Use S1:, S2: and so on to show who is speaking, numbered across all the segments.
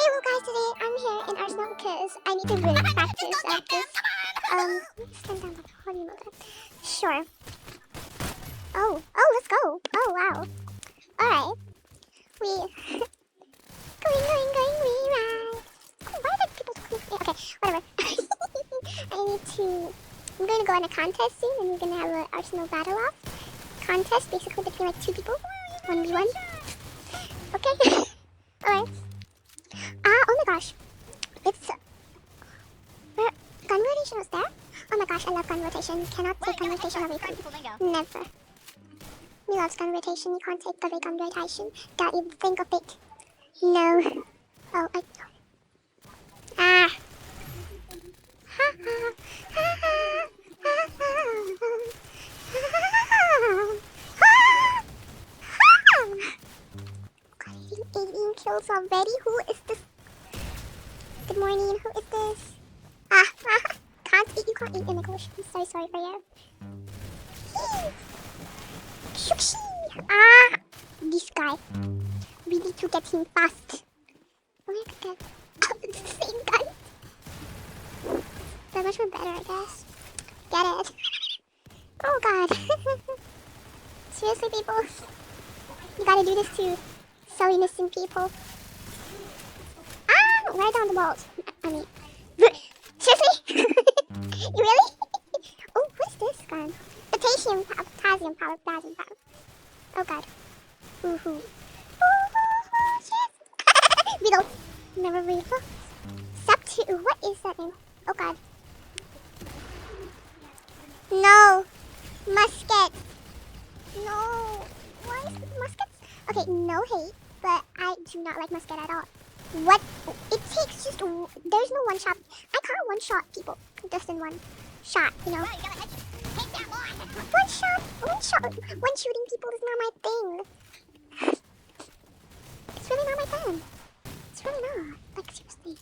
S1: Hello guys, today I'm here in Arsenal because I need to really practice at this. Stand down, how do you know that? Sure. Oh, let's go. Oh, wow. Alright. We... going, we ride. Oh, why are people talking? Yeah, okay, whatever. I'm going to go on a contest soon and we're going to have an Arsenal battle off. Contest, basically between like two people. 1v1. Okay. Alright. Oh my gosh. It's... gun rotation was there? Oh my gosh, I love gun rotation. You cannot take gun rotation away from me. Never. Me loves gun rotation. You can't take away gun rotation. Don't even think of it. No. Oh, I... Ah. Ha ha. Ha ha. Ha ha. 18 kills already? Who is this? Good morning, who is this? You can't eat in English. I'm so sorry for you. This guy. We need to get him fast. Oh my god. It's the same gun. They're much more better, I guess. Get it. Oh god. Seriously, people. You gotta do this to so innocent people. Right down the balls. I mean, seriously? You really? Oh, what is this gun? Potassium power. Oh god. Woohoo. Beetle. Never refill. Step 2. What is that name? Oh god. No. Musket. No. Why is it muskets? Okay, no hate, but I do not like musket at all. What? It takes just... There's no one shot. I can't one shot people. Just in one shot, you know. One shot. One shooting people is not my thing. It's really not my thing. It's really not. Like, seriously.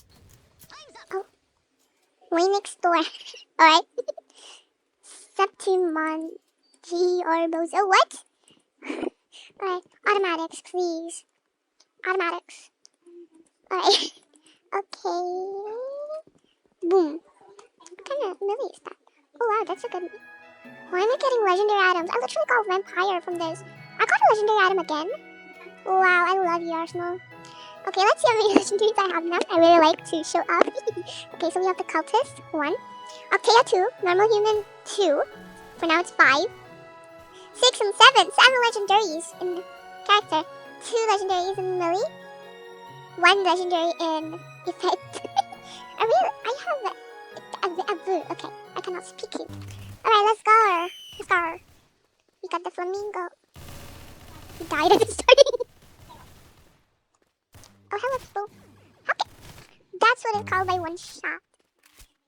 S1: Oh. Way next door. Alright. Septimon G or Bozo. What? Alright. Automatics, please. Automatics. Alright. Okay. Boom. What kind of melee is that? Oh wow, that's a good... Why am I getting legendary items? I literally got vampire from this. I got a legendary item again. Wow, I love you, Arsenal. Okay, let's see how many legendaries I have now. I really like to show off. Okay, so we have the cultist, 1. Octea, 2. Normal human, 2. For now it's 5. 6 and 7. 7 legendaries in character. 2 legendaries in melee. 1 legendary in effect. I have a okay, I cannot speak it. Alright, let's go. We got the flamingo. He died at the starting. Oh, hello, people. Okay. That's what it's called by one shot.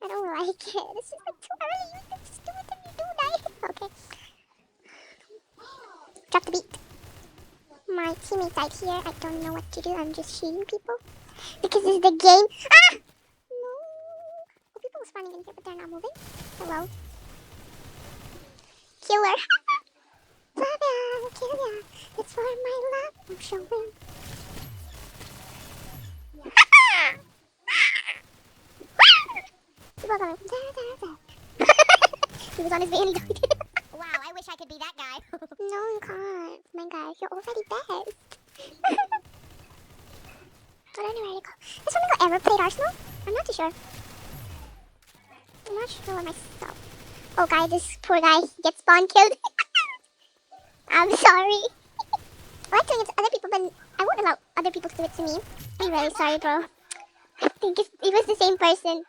S1: I don't like it. This is like too early. You just do it and you do die. Okay. Drop the beat. My teammate died here. I don't know what to do. I'm just shooting people. Because this is the game. No. Oh, people are spawning in here, but they're not moving. Hello. Killer. Flavia, killer. It's for my love. I'm showing. People are going. He was on his van.
S2: Wow, I wish I could be that guy.
S1: No, you can't. My guy, you're already best. I don't know where to go. Has someone ever played Arsenal? I'm not too sure. I'm not sure myself. Oh, guy, this poor guy gets spawn killed. I'm sorry. I like doing it to other people, but I won't allow other people to do it to me. I'm really sorry, bro. I think it was the same person.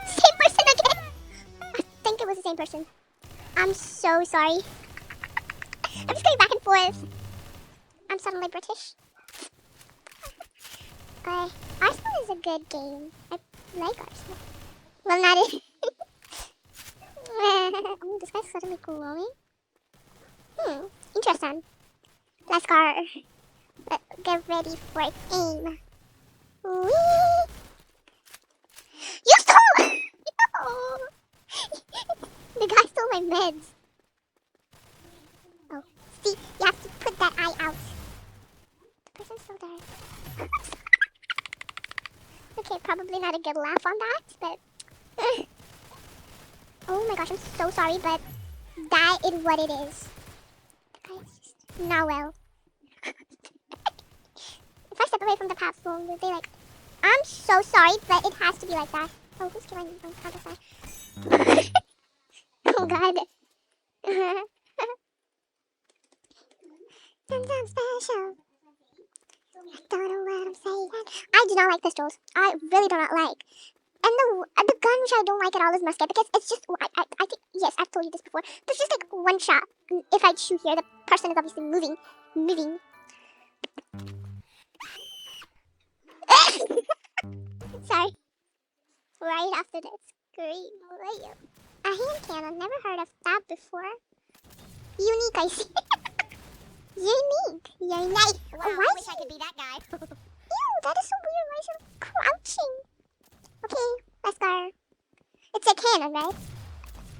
S1: Same person again. I think it was the same person. I'm so sorry. I'm just going back and forth. I'm suddenly British. Arsenal is a good game. I like Arsenal. Well, not it. Oh, this guy's suddenly glowing. Interesting. Let's go. Get ready for aim. Whee! You stole! No! The guy stole my meds. Oh, see, you have to put that eye out. The person's so dark. Okay, probably not a good laugh on that, but... Oh my gosh, I'm so sorry, but that is what it is. The guy is just not well. If I step away from the platform, will they like... I'm so sorry, but it has to be like that. Oh, who's killing me from counter? Oh god. Sometimes special. I don't know what I'm saying. I do not like pistols. I really do not like. And the gun which I don't like at all is musket because it's just I think yes I've told you this before. There's just like one shot. If I shoot here, the person is obviously moving. Sorry. Right after that scream. A hand cannon. Never heard of that before. Unique, I see. Unique.
S2: Wow,
S1: Oh,
S2: I wish I could be that guy.
S1: Ew, that is so weird. Why is it crouching? Okay, let's go. It's a cannon, right?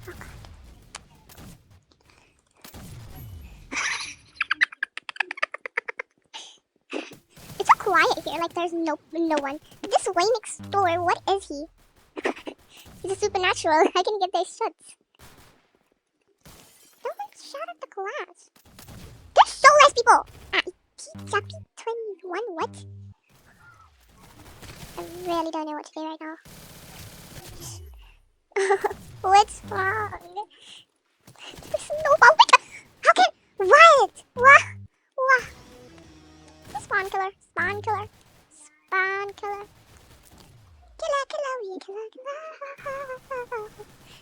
S1: Oh god. It's so quiet here, like there's no one. This way next door, what is he? He's a supernatural. I can get these shots. Don't like shot at the glass. There's so less people. Pizza P21, what? I really don't know what to do right now. What's wrong? Snowball. How can? What? What? Spawn killer. Killer.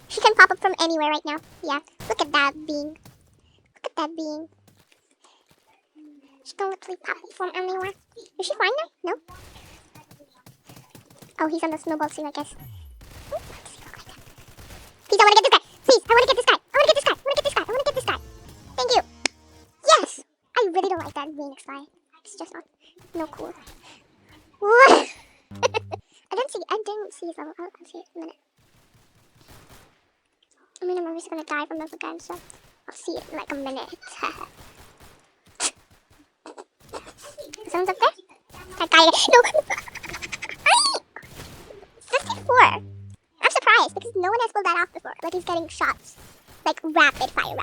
S1: She can pop up from anywhere right now. Yeah. Look at that being. She can literally pop up from anywhere. Is she fine now? No. Oh, he's on the snowball too, I guess. Ooh, why does he look like that? Please, I want to get this guy. Please, I want to get this guy. Thank you. Yes. I really don't like that Phoenix guy. It's just not cool. What? I didn't see his level. I'll see it in a minute. I mean, I'm obviously gonna die from this again, so I'll see it in like a minute. Someone's up there? That guy. No! 54! I'm surprised because no one has pulled that off before. Like he's getting shots. Like rapid fire.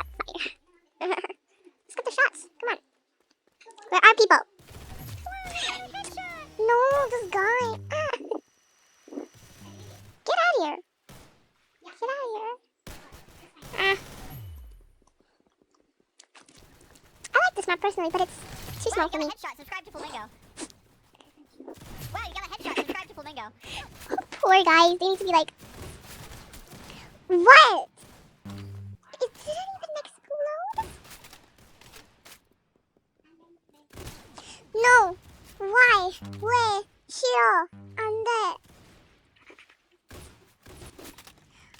S1: Let's get the shots. Come on. Where are people? No, this guy. Get out of here. I like this map personally, but it's too small for me.
S2: Headshot. Subscribe to Flamingo. Wow, you got a headshot. Subscribe to Flamingo.
S1: Poor guys, they need to be like, what? It didn't even explode? No. Why? Where? Shiro. And there.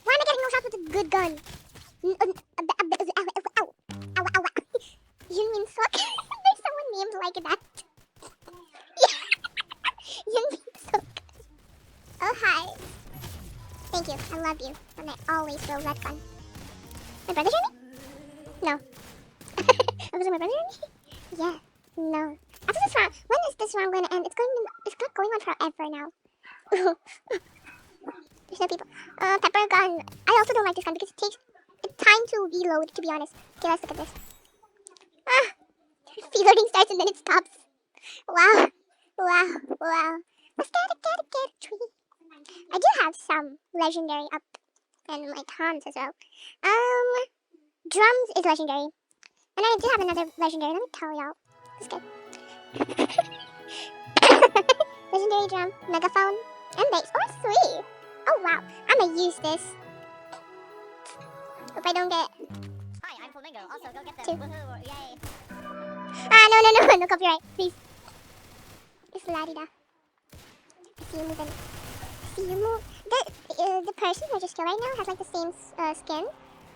S1: Why am I getting no shots with a good gun? You mean suck? There's someone named like that. You mean suck. Oh, hi. Thank you. I love you. And I always will red gun. My brother join me? No. Oh, was it my brother join me? Yeah. No. After this round, when is this round going to end? It's not going on forever now. There's no people. Pepper gun. I also don't like this gun because it takes time to reload, to be honest. Okay, let's look at this. Reloading starts and then it stops. Wow. Let's get a tree. I do have some legendary up and like Hans as well. Drums is legendary. And I do have another legendary. Let me tell y'all. Let's go. Legendary drum, megaphone, and bass. Oh, 3. Oh wow. I'm gonna use this. Hope I don't get.
S2: Hi, I'm Flamingo. Also, go get them. Woohoo! Yay!
S1: No copyright, please. It's la-di-da. I see you moving. The person who I just killed right now has like the same skin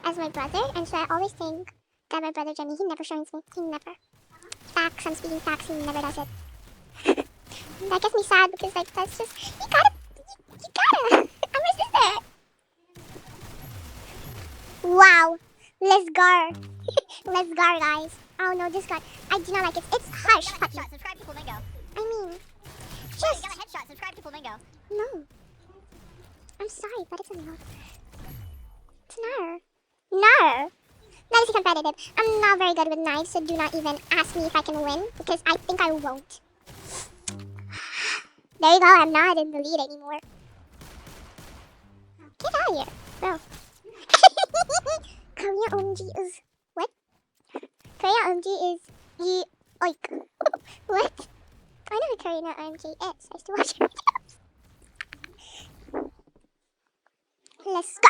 S1: as my brother, and so I always think that my brother Jenny, he never joins me. He never. Facts, I'm speaking facts, he never does it. That gets me sad because like that's just you gotta I'm your sister. Wow. Let's go. Let's go, guys. Oh no, this gun. I do not like it. It's harsh.
S2: Headshot. Subscribe to Flamingo.
S1: thing.
S2: Wow, you
S1: Just
S2: got a headshot. Subscribe to Flamingo.
S1: no. I'm sorry, but it's a no. It's no. No. That is competitive. I'm not very good with knives, so do not even ask me if I can win, because I think I won't. There you go, I'm not in the lead anymore. Get out of here, bro. Korea OMG is... What? Korea OMG is... Oik. What? I know who Korea OMG is. I used to watch her videos. Let's go.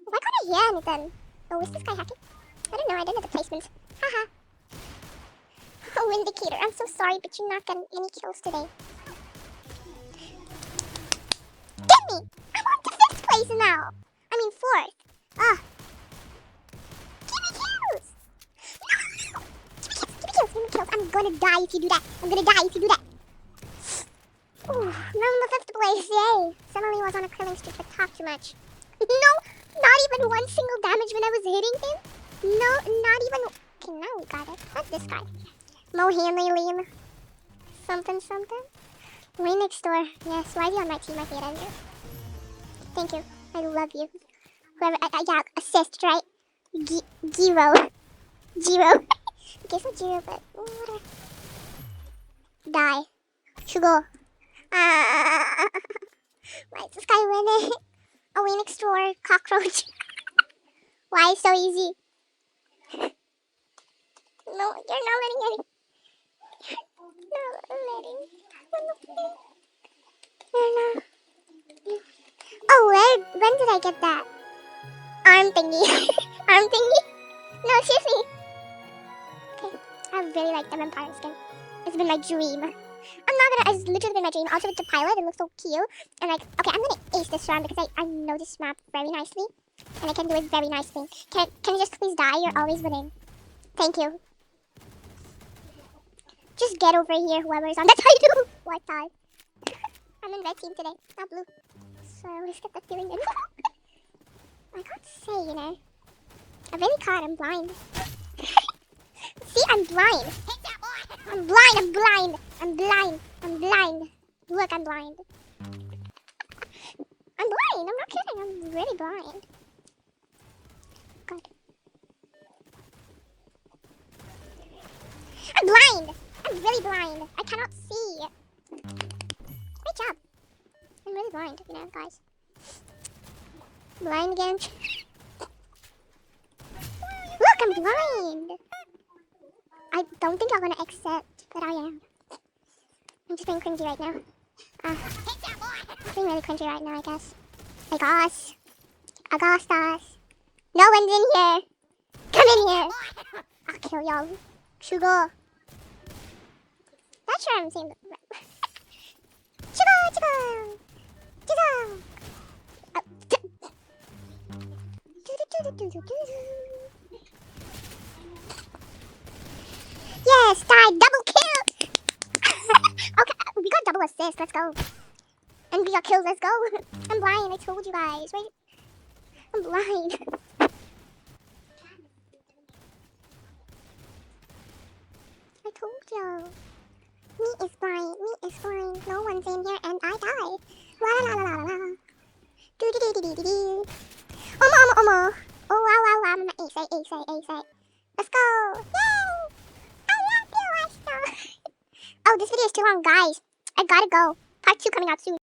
S1: Why can't I hear anything? Oh, is this guy hacking? I don't know, I don't know the placements. Haha. Oh, Indicator, I'm so sorry, but you're not getting any kills today. Get me! I'm on to 5th place now! I mean 4th. Ah. Give me kills! No! Give me kills, give me kills. I'm gonna die if you do that. I'm gonna die if you do that. Ooh, now I'm in the 5th place, yay! Suddenly was on a killing streak, but talk too much. No, not even one single damage when I was hitting him. No, not even... Okay, now we got it. What's this guy? Mohanley something something. Way next door. Yes, why is he on my team? I hate him. Thank you. I love you. Whoever, yeah, assist, right? Giro. Okay, so Giro, but whatever. Die. Sugar. Why is this guy winning? A way next door. Cockroach. Why so easy? No, you're not letting any. Oh, when did I get that? Arm thingy. Arm thingy? No, seriously. Okay, I really like the vampire skin. It's been my dream. It's literally been my dream. Also with the pilot, it looks so cute. And like, okay, I'm gonna ace this round because I know this map very nicely. And I can do it very nicely. Can you just please die? You're always winning. Thank you. Just get over here, whoever's on the title. White tie. I'm in red team today, not blue. So I always get that feeling in. I can't say, you know. I really can't, I'm blind. See, I'm blind. I'm blind. Look, I'm blind. I'm not kidding, I'm really blind. God. I'm blind. I'm really blind. I cannot see. Great job. I'm really blind, you know, guys. Blind again. Look, I'm blind. I don't think I'm gonna accept, but I am. I'm just being cringy right now. I'm being really cringy right now, I guess. I got us. No one's in here. Come in here. I'll kill y'all. Sugar. Not sure I'm saying that. Sugar. Yes, die, double kill. Okay, we got double assist. Let's go. And we got kills. Let's go. I'm blind. I told you guys, right? I'm blind. I told you. Me is blind. No one's in here, and I died. La la la la la. Do do do do do do. Omo. Oh wow. I'm gonna ace. Let's go. Yay! I love you, Astro. Oh, this video is too long, guys. I gotta go. Part 2 coming out soon.